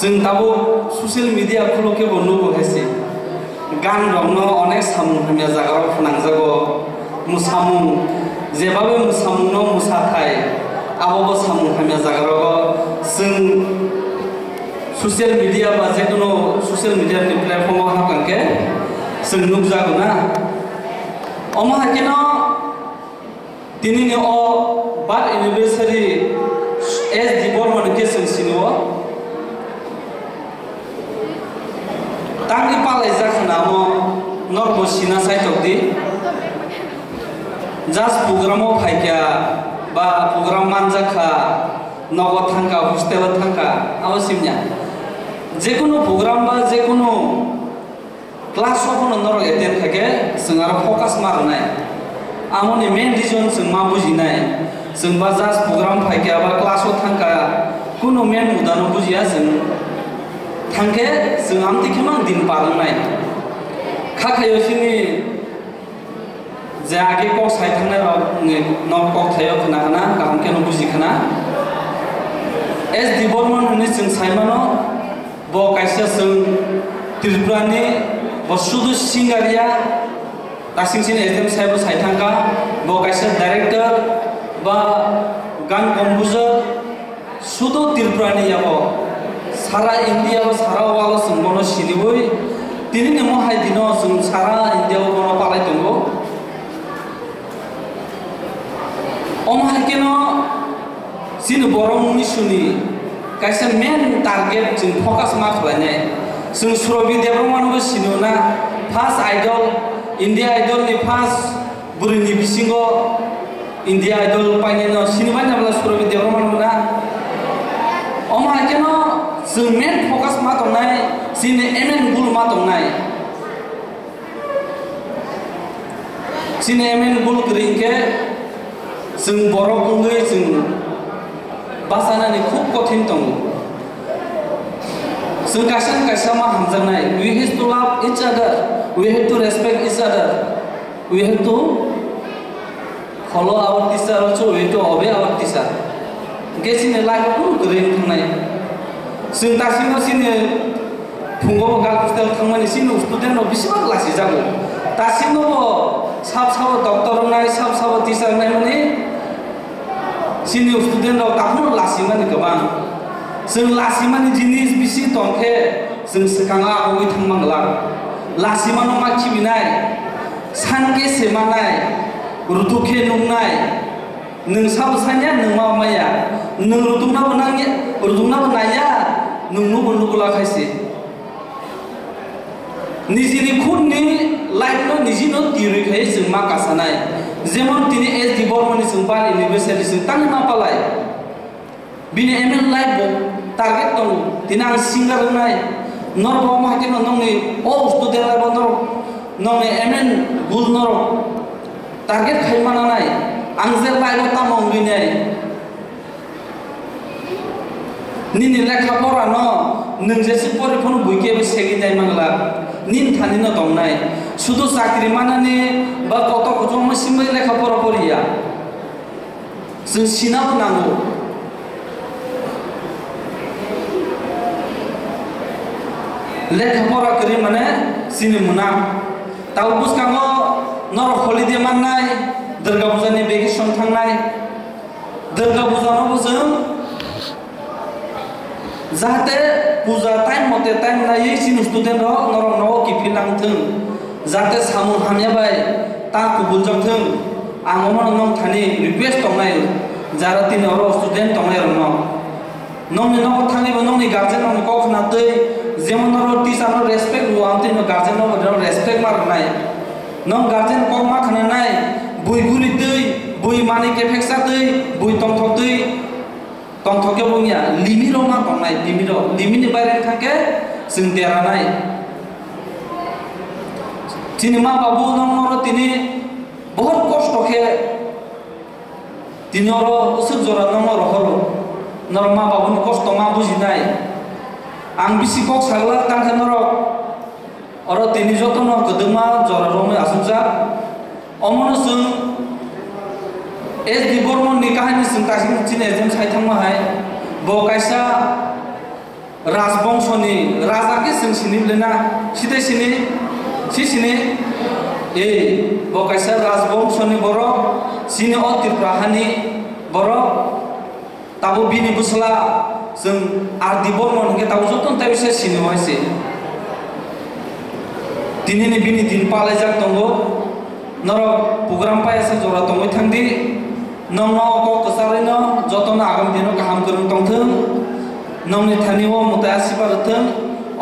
जों दाबो social media खुलके बनुगो हेसि गान रंनो अनेक सामु हमया जागाव फनांजागो मुसामु जेबाबो मुसामुनो मुसाथाय आबो सामु हमया जागाव जों ससियल मिडिया बा जेकुनो ससियल मिडिया नि प्लेटफर्म हाकांके जों नुजागो ना अमा हाकेनो दिनैनि अ बार एनिभार्सारि एस दिबरमन के जों सिनो तांनि पालाय जाखनामो नरबो सिना साइटकदि जास्ट प्रग्रामाव फायख्या बा प्रग्राम मानजाखा नगद थांखा हस्टेल थांखा आवसिमनिया जेकुनो प्रग्राम बा जेकुनो क्लास अपनो नर एटेन्ड थाके जों आरो फोकस मारनाय आमनि मेन रिजन जों मा बुजिनाय जों बा जास्ट प्रग्राम फायख्या बा क्लासआव थांखा कुनो मेन मुदानो बुजिया जों थांखे जों आमतिखिमां दिन पारनाय खाखायोसिनि जे आगे कक साइ थांनाय न कक थायो खोनाखाना गाहामखे न बुजिखाना एस दिबरमन होननि जों साइमानो ब कायसे जों त्रिपुरानि बसुदु सिंगारिया दासिंसिन एजेम साइबो साइथांका ब कायसे डाइरेक्टर बा गान कम्पोजर सुदु त्रिपुरानि याबो सारा इंडिया बा सारा वालो जों बनो सिनिबोय दिनैनि महाय दिनो जों सारा इंडिया बनो पालाय दंगो अमहायकेनो सिन बरंनि सुनि कायसे मेन टारगेट जों फोकस मा खालायनाय जों सुरबि देबरमानबो सिनोना फार्स्ट आइडल इंडिया आइडल नि फार्स्ट बुरिनि बिसिंगो इंडिया आइडल पाइनेनो सिनेमा नाबला सुरबि देबरमानबो ना अमहायकेनो जों मेन फोकस मा दंनाय सिने एमएन गुल मा दंनाय सिने एमएन गुल ग्रिंके जों बर' बुंगै जों बासानानि खूब कठिन दं जों कायसा कायसा मा हामजानाय we have to love each other we have to respect each other we have to follow our teacher also we have to obey our teacher गेसिने लाइफ खूब ग्रिं थांनाय जों दासिमबो सिने फुंगो गाल हस्टेल थांमानि सिने स्टुडेन्ट बिसिबां लासि जागो दासिमबो साब डक्टर नाय साब टीचार नाय माने सिनियर स्टूडेंट दाखोनो लासिमानि गोबां जों लासिमानि जिनिस बिसि दंखे जों सिगाङा आवै थांमांला लासिमानो माखिबिनाय सानके सेमानाय रुथुखे नुंनाय नोंसाबो सान्या नोंमा माया नों रुदुंनाबो नाया नोंनो बन्दुगला खायसे निजिनि खुदनि लाइफनो निजिनो तिरैखाय जों मा कासानाय जेमन दिनै एस दिबरमनि जों बार एनिभार्सारि जों तां मा पालाय बिनि एमएन लाइफ टारगेट दं दिनै आं सिंगार होनाय नरब माकेनो नंनि अ स्टुडेन्ट लाइफ नंनि एमएन गुल नर टारगेट खायमानाय आं जे लाइफ तामंगिनाय निनि लेखा परा न नों जेसे परिफोर बुइके सेगिनाय मांगला निन थानिनो दंनाय सुदु साख्रि मानानि बा कत खजम सिमै लेखा परा परिया जों सिनाबो नांगौ लेखा परा करि माने सिनि मुना ताव बुसकाङो नर हलिडे माननाय दुर्गा पूजानि भेकेसन थांनाय दुर्गा पूजानावबो जों जाहाथे पूजा टाइम मते टाइम नायै सिन स्टुडेन्ट नर न किफिलांथों जाहाथे सामु हामयाबाय ता कुबुलजोंथों आंमोन नं थानि रिक्वेस्ट दंनाय जारा तिन अर स्टुडेन्ट दंनाय रन नंनि न थानिबो नंनि गार्जेन नंनि कखनातै जेमन नर टीचार रेसपेक्ट रुआंते न गार्जेन न रेसपेक्ट मारनाय नं गार्जेन कक मा खानाय बुइ गुरि दै बुइ मानि केफेक्सा दै बुइ तंथक दै तंथके बुंया लिमिरो मा दंनाय लिमिनि बायरे थाके जों देरानाय तिनि मा बाबु नंर तिनि बहुत कष्ट के तिनि अर उसुक जरा नंर हरो नर मा बाबुनि कष्ट मा बुजिनाय आं बिसि कक सागला तांखे नर अर तिनि जतन गदमा जरा रमे आसुजा अमन जों एस दिबरमननि काहानि जों दासिम तिनि एजेम साइथांमाहाय ब कायसा राजबंशनि राजा के जों सिनि लेना सिदे सिनि सिनि ए बकायसा राजबंशनि बर सिनि अतिरप्राहानि बर ताबो बिनि बुसला जों आरदि बर्मन के ताबो जतन ताबिसे सिनि वाइसे दिनैनि बिनि दिन पालाय जाक दंगो नर प्रग्राम पायासे जरा दंगै थांदि नंनो अक कसारैनो जतन आगाम दिनो गाहाम गोरों दंथों नंनि थानिओ मुताया सिबारथों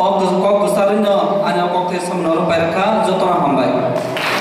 अक कसारैनो आनि अक थे समनर पायरखा जतन हामबाय।